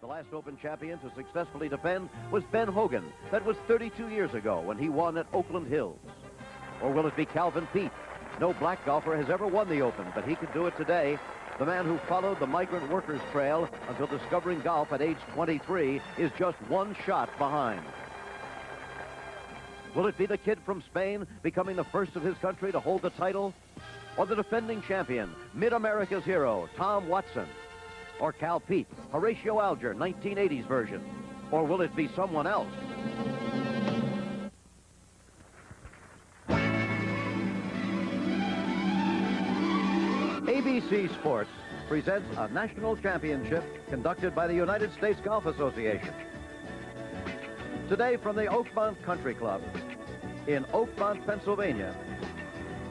The last Open champion to successfully defend was Ben Hogan. That was 32 years ago when he won at Oakland Hills. Or will it be Calvin Peete? No black golfer has ever won the Open, but he could do it today. The man who followed the migrant workers trail until discovering golf at age 23 is just one shot behind. Will it be the kid from Spain becoming the first of his country to hold the title? Or the defending champion, Mid-America's hero, Tom Watson? Or Cal Peete, Horatio Alger, 1980s version? Or will it be someone else? ABC Sports presents a national championship conducted by the United States Golf Association. Today from the Oakmont Country Club in Oakmont, Pennsylvania,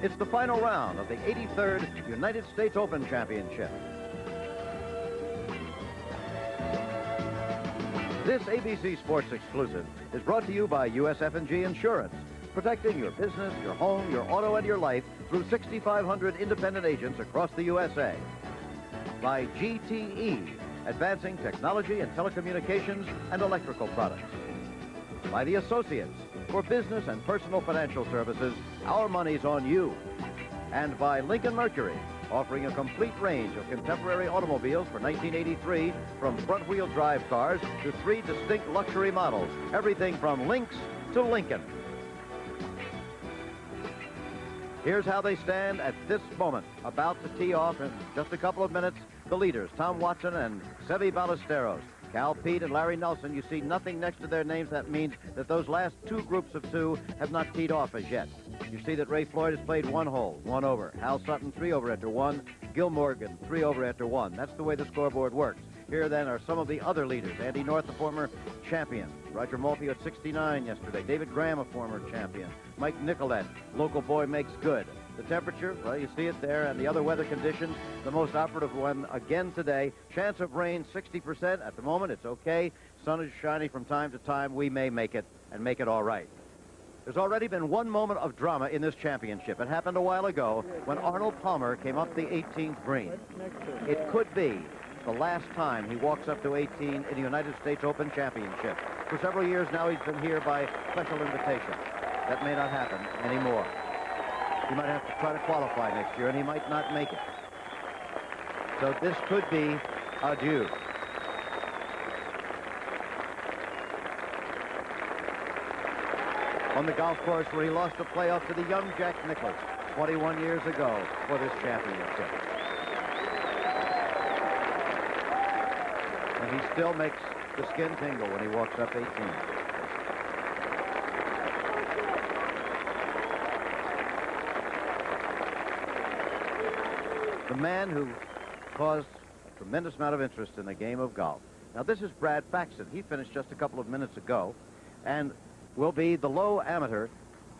it's the final round of the 83rd United States Open Championship. This ABC Sports exclusive is brought to you by USF&G Insurance, protecting your business, your home, your auto, and your life through 6,500 independent agents across the USA. By GTE, advancing technology and telecommunications and electrical products. By the Associates, for business and personal financial services, our money's on you. And by Lincoln Mercury, offering a complete range of contemporary automobiles for 1983, from front-wheel drive cars to 3 distinct luxury models, everything from Lynx to Lincoln. Here's how they stand at this moment, about to tee off in just a couple of minutes. The leaders, Tom Watson and Seve Ballesteros. Cal Peete and Larry Nelson, you see nothing next to their names. That means that those last two groups of two have not teed off as yet. You see that Ray Floyd has played 1 hole, 1 over. Hal Sutton, 3 over after 1. Gil Morgan, 3 over after 1. That's the way the scoreboard works. Here, then, are some of the other leaders. Andy North, the former champion. Roger Maltby at 69 yesterday. David Graham, a former champion. Mike Nicolette, local boy makes good. The temperature, well, you see it there, and the other weather conditions, the most operative one again today. Chance of rain, 60%. At the moment, it's okay. Sun is shining from time to time. We may make it, and make it all right. There's already been one moment of drama in this championship. It happened a while ago when Arnold Palmer came up the 18th green. It could be the last time he walks up to 18 in the United States Open Championship. For several years now, he's been here by special invitation. That may not happen anymore. He might have to try to qualify next year, and he might not make it. So this could be adieu. On the golf course where he lost a playoff to the young Jack Nicklaus 21 years ago for this championship. And he still makes the skin tingle when he walks up 18. The man who caused a tremendous amount of interest in the game of golf. Now, this is Brad Faxon. He finished just a couple of minutes ago and will be the low amateur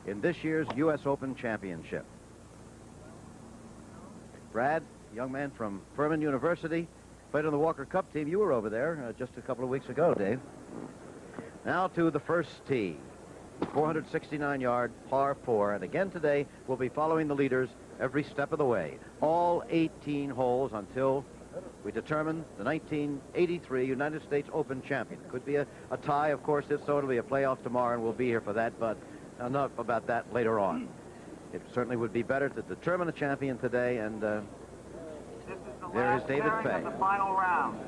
in this year's U.S. Open Championship. Brad, young man from Furman University, played on the Walker Cup team. You were over there just a couple of weeks ago, Dave. Now to the first tee. 469-yard par 4. And again today, we'll be following the leaders every step of the way. All 18 holes until we determine the 1983 United States Open champion. Could be a tie, of course. If so, it'll be a playoff tomorrow, and we'll be here for that. But enough about that later on. It certainly would be better to determine a champion today, and there is David Fay. The final round.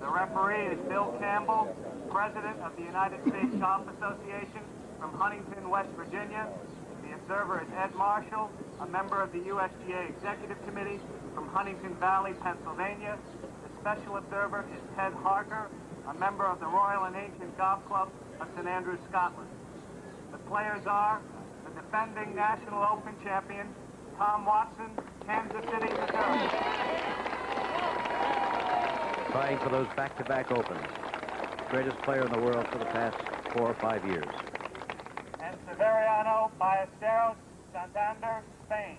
The referee is Bill Campbell, president of the United States Golf Association from Huntington, West Virginia. The observer is Ed Marshall, a member of the USGA Executive Committee from Huntington Valley, Pennsylvania. The special observer is Ted Harker, a member of the Royal and Ancient Golf Club of St Andrews, Scotland. The players are the defending National Open champion, Tom Watson, Kansas City, Missouri. Trying for those back-to-back Opens. Greatest player in the world for the past 4 or 5 years. And Severiano Ballesteros, Santander, Spain.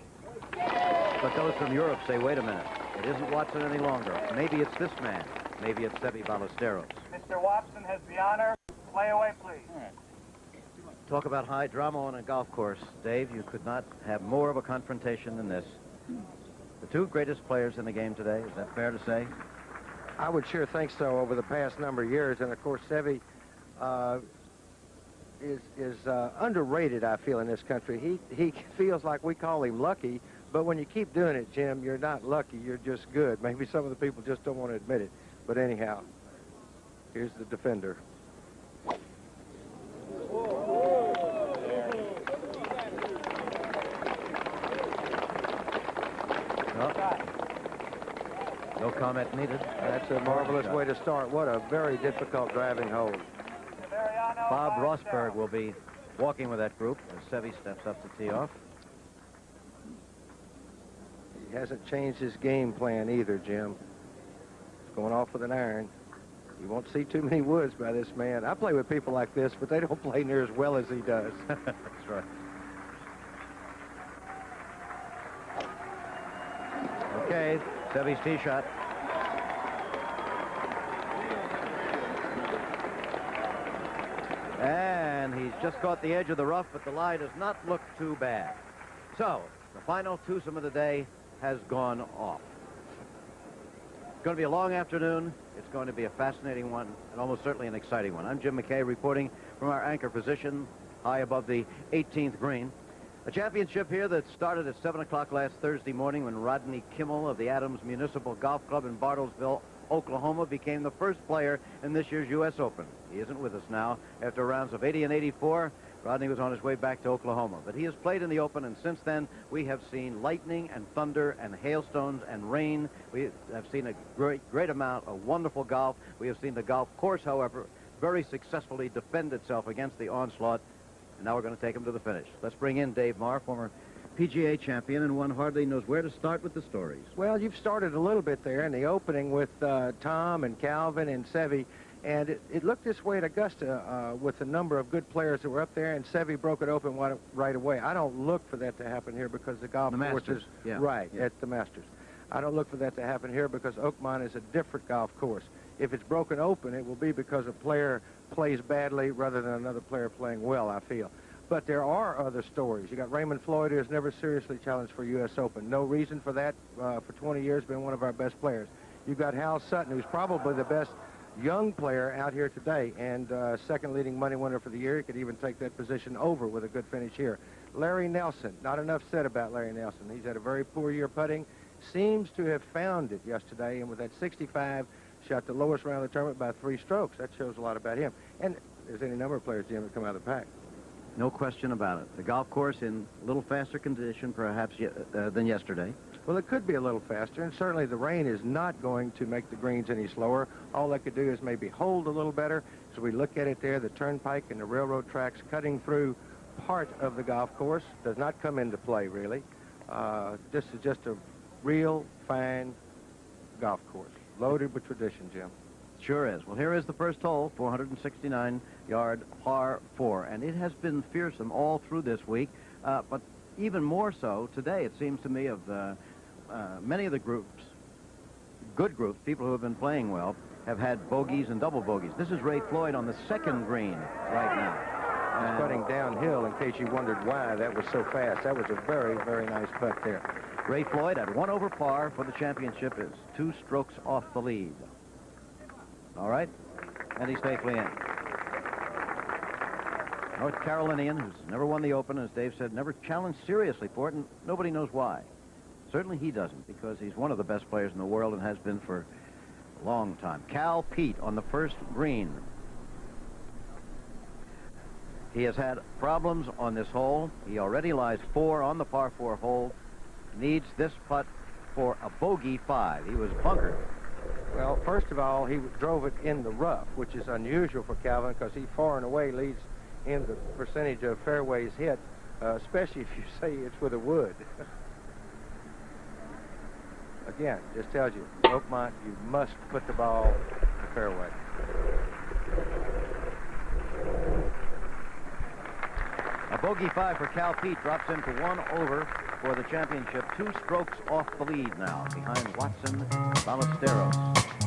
But those from Europe say, wait a minute, it isn't Watson any longer. Maybe it's this man. Maybe it's Seve Ballesteros. Mr. Watson has the honor. Play away, please. Talk about high drama on a golf course. Dave, you could not have more of a confrontation than this. The two greatest players in the game today, is that fair to say? I would sure think so over the past number of years. And, of course, Seve is underrated, I feel, in this country. He feels like we call him lucky, but when you keep doing it, Jim, you're not lucky. You're just good. Maybe some of the people just don't want to admit it. But anyhow, here's the defender. No comment needed. That's a marvelous way to start. What a very difficult driving hole. Bob Rosberg will be walking with that group as Seve steps up to tee off. He hasn't changed his game plan either, Jim. He's going off with an iron. You won't see too many woods by this man. I play with people like this, but they don't play near as well as he does. That's right. Okay, Seve's tee shot. And he's just caught the edge of the rough, but the lie does not look too bad. So, the final twosome of the day has gone off. It's going to be a long afternoon. It's going to be a fascinating one, and almost certainly an exciting one. I'm Jim McKay reporting from our anchor position high above the 18th green. A championship here that started at 7 o'clock last Thursday morning when Rodney Kimmel of the Adams Municipal Golf Club in Bartlesville, Oklahoma, became the first player in this year's U.S. Open. He isn't with us now. After rounds of 80 and 84, Rodney was on his way back to Oklahoma. But he has played in the Open, and since then, we have seen lightning and thunder and hailstones and rain. We have seen a great amount of wonderful golf. We have seen the golf course, however, very successfully defend itself against the onslaught. And now we're going to take him to the finish. Let's bring in Dave Marr, former PGA champion, and one hardly knows where to start with the stories. Well, you've started a little bit there in the opening with Tom and Calvin and Seve, and it looked this way at Augusta with a number of good players that were up there, and Seve broke it open right away. I don't look for that to happen here because the golf course is right at the Masters. I don't look for that to happen here because Oakmont is a different golf course. If it's broken open, it will be because a player plays badly rather than another player playing well, I feel. But there are other stories. You got Raymond Floyd, who has never seriously challenged for U.S. Open. No reason for that. For 20 years, been one of our best players. You've got Hal Sutton, who's probably the best young player out here today, and second leading money winner for the year. He could even take that position over with a good finish here. Larry Nelson, not enough said about Larry Nelson. He's had a very poor year putting. Seems to have found it yesterday, and with that 65, shot the lowest round of the tournament by 3 strokes. That shows a lot about him. And there's any number of players, Jim, that come out of the pack. No question about it. The golf course in a little faster condition, perhaps, than yesterday. Well, it could be a little faster, and certainly the rain is not going to make the greens any slower. All they could do is maybe hold a little better. So we look at it there, the turnpike and the railroad tracks cutting through part of the golf course does not come into play, really. This is just a real fine golf course, loaded with tradition, Jim. Sure is. Well, here is the first hole, 469-yard par 4, and it has been fearsome all through this week, but even more so today, it seems to me, of many of the groups, good groups, people who have been playing well, have had bogeys and double bogeys. This is Ray Floyd on the second green right now. Putting downhill, in case you wondered why that was so fast. That was a very, very nice putt there. Ray Floyd at 1 over par for the championship is 2 strokes off the lead. All right, and he's safely in. North Carolinian, who's never won the Open, as Dave said, never challenged seriously for it, and nobody knows why. Certainly he doesn't, because he's one of the best players in the world and has been for a long time. Cal Peete on the first green. He has had problems on this hole. He already lies 4 on the par 4 hole. Needs this putt for a bogey 5. He was bunkered. Well, first of all, he drove it in the rough, which is unusual for Calvin because he far and away leads in the percentage of fairways hit, especially if you say it's with a wood. Again, just tells you, Oakmont, you must put the ball in the fairway. A bogey 5 for Cal Peete drops him to 1 over for the championship. 2 strokes off the lead now behind Watson and Ballesteros.